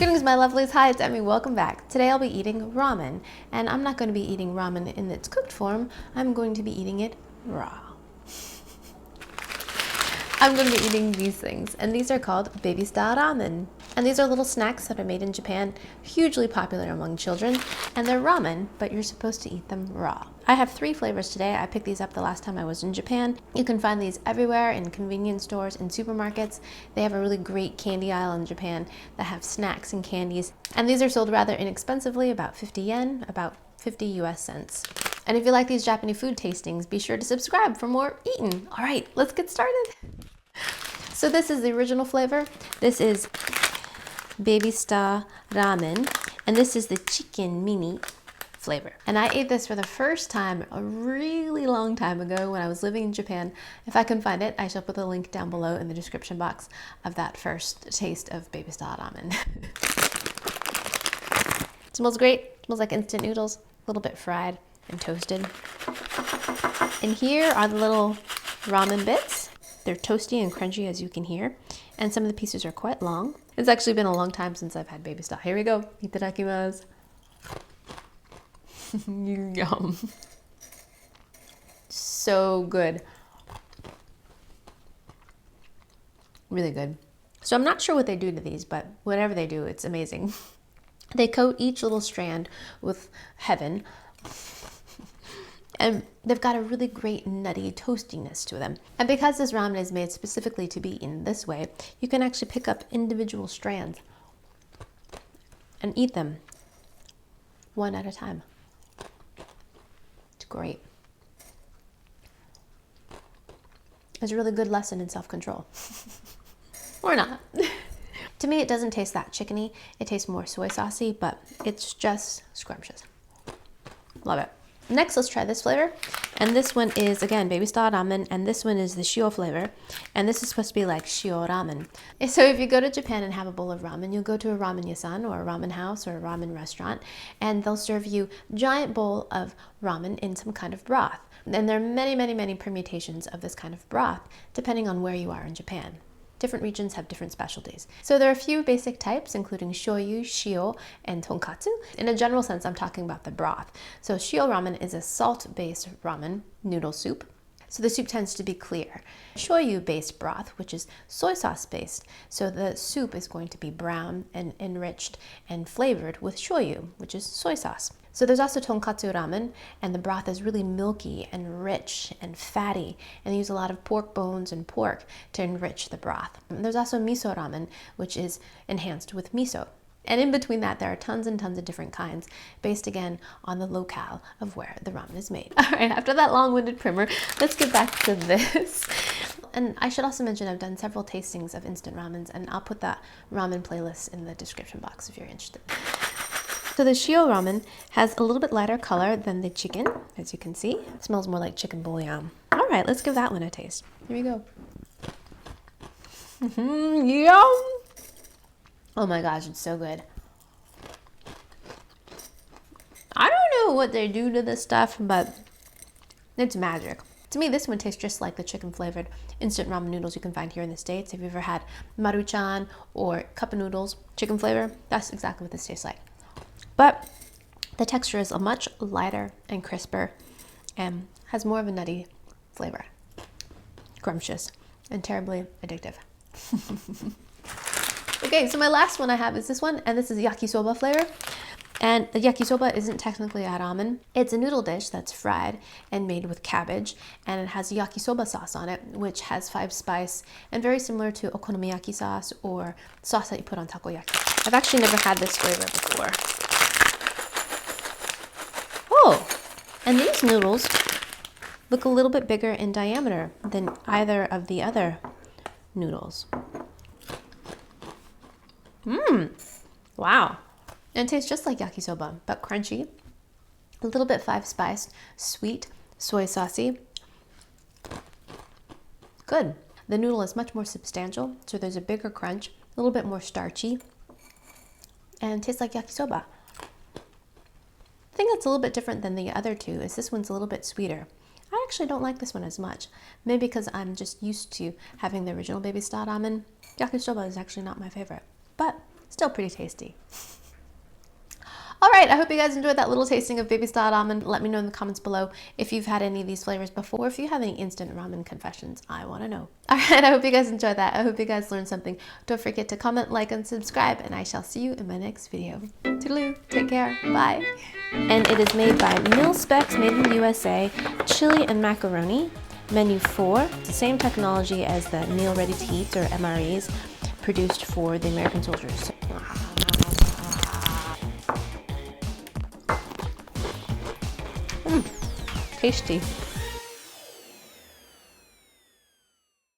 Greetings, my lovelies. Hi, it's Emmy. Welcome back. Today I'll be eating ramen, and I'm not going to be eating ramen in its cooked form. I'm going to be eating it raw. I'm going to be eating these things, and these are called Baby Star Ramen. And these are little snacks that are made in Japan, hugely popular among children, and they're ramen, but you're supposed to eat them raw. I have 3 flavors today. I picked these up the last time I was in Japan. You can find these everywhere in convenience stores and supermarkets. They have a really great candy aisle in Japan that have snacks and candies. And these are sold rather inexpensively, about 50 yen, about 50 US cents. And if you like these Japanese food tastings, be sure to subscribe for more eating. All right, let's get started. So this is the original flavor. This is Baby Star Ramen, and this is the chicken mini flavor. And I ate this for the first time a really long time ago when I was living in Japan. If I can find it, I shall put the link down below in the description box of that first taste of Baby Star Ramen. It smells great. It smells like instant noodles, a little bit fried and toasted. And here are the little ramen bits. They're toasty and crunchy, as you can hear, and some of the pieces are quite long. It's actually been a long time since I've had Baby Star. Here we go. Itadakimasu. Yum. So good. Really good. So I'm not sure what they do to these, but whatever they do, it's amazing. They coat each little strand with heaven. And they've got a really great nutty toastiness to them. And because this ramen is made specifically to be eaten this way, you can actually pick up individual strands and eat them one at a time. It's great. It's a really good lesson in self-control. Or not. To me, it doesn't taste that chickeny. It tastes more soy saucy, but it's just scrumptious. Love it. Next, let's try this flavor. And this one is, again, Baby Star Ramen, and this one is the shio flavor. And this is supposed to be like shio ramen. So if you go to Japan and have a bowl of ramen, you'll go to a ramen yasan or a ramen house or a ramen restaurant, and they'll serve you a giant bowl of ramen in some kind of broth. And there are many, many, many permutations of this kind of broth, depending on where you are in Japan. Different regions have different specialties. So there are a few basic types, including shoyu, shio, and tonkatsu. In a general sense, I'm talking about the broth. So shio ramen is a salt-based ramen noodle soup. So the soup tends to be clear. Shoyu-based broth, which is soy sauce-based. So the soup is going to be brown and enriched and flavored with shoyu, which is soy sauce. So there's also tonkatsu ramen, and the broth is really milky and rich and fatty, and they use a lot of pork bones and pork to enrich the broth. And there's also miso ramen, which is enhanced with miso. And in between that, there are tons and tons of different kinds, based again on the locale of where the ramen is made. All right, after that long-winded primer, let's get back to this. And I should also mention I've done several tastings of instant ramens, and I'll put that ramen playlist in the description box if you're interested. So the shio ramen has a little bit lighter color than the chicken, as you can see. It smells more like chicken bouillon. All right, let's give that one a taste. Here we go. Yum! Oh my gosh, it's so good. I don't know what they do to this stuff, but it's magic. To me, this one tastes just like the chicken flavored instant ramen noodles you can find here in the States. If you've ever had Maruchan or cup of noodles, chicken flavor, that's exactly what this tastes like. But the texture is a much lighter and crisper and has more of a nutty flavor. Scrumptious and terribly addictive. Okay, so my last one I have is this one, and this is yakisoba flavor. And the yakisoba isn't technically a ramen. It's a noodle dish that's fried and made with cabbage, and it has yakisoba sauce on it, which has 5 spice and very similar to okonomiyaki sauce or sauce that you put on takoyaki. I've actually never had this flavor before. Oh, and these noodles look a little bit bigger in diameter than either of the other noodles. Wow. And it tastes just like yakisoba, but crunchy, a little bit 5 spiced, sweet, soy saucy. Good. The noodle is much more substantial, so there's a bigger crunch, a little bit more starchy, and tastes like yakisoba. The thing that's a little bit different than the other two is this one's a little bit sweeter. I actually don't like this one as much. Maybe because I'm just used to having the original Baby Star Ramen. Yakisoba is actually not my favorite, but Still pretty tasty. All right, I hope you guys enjoyed that little tasting of baby style ramen. Let me know in the comments below if you've had any of these flavors before, or if you have any instant ramen confessions. I want to know. All right, I hope you guys enjoyed that. I hope you guys learned something. Don't forget to comment, like, and subscribe, and I shall see you in my next video. Toodaloo, take care, bye. And it is made by Mil-Spec, made in the USA, chili and macaroni. Menu 4, the same technology as the meal ready to eat, or MREs, produced for the American soldiers. Tasty.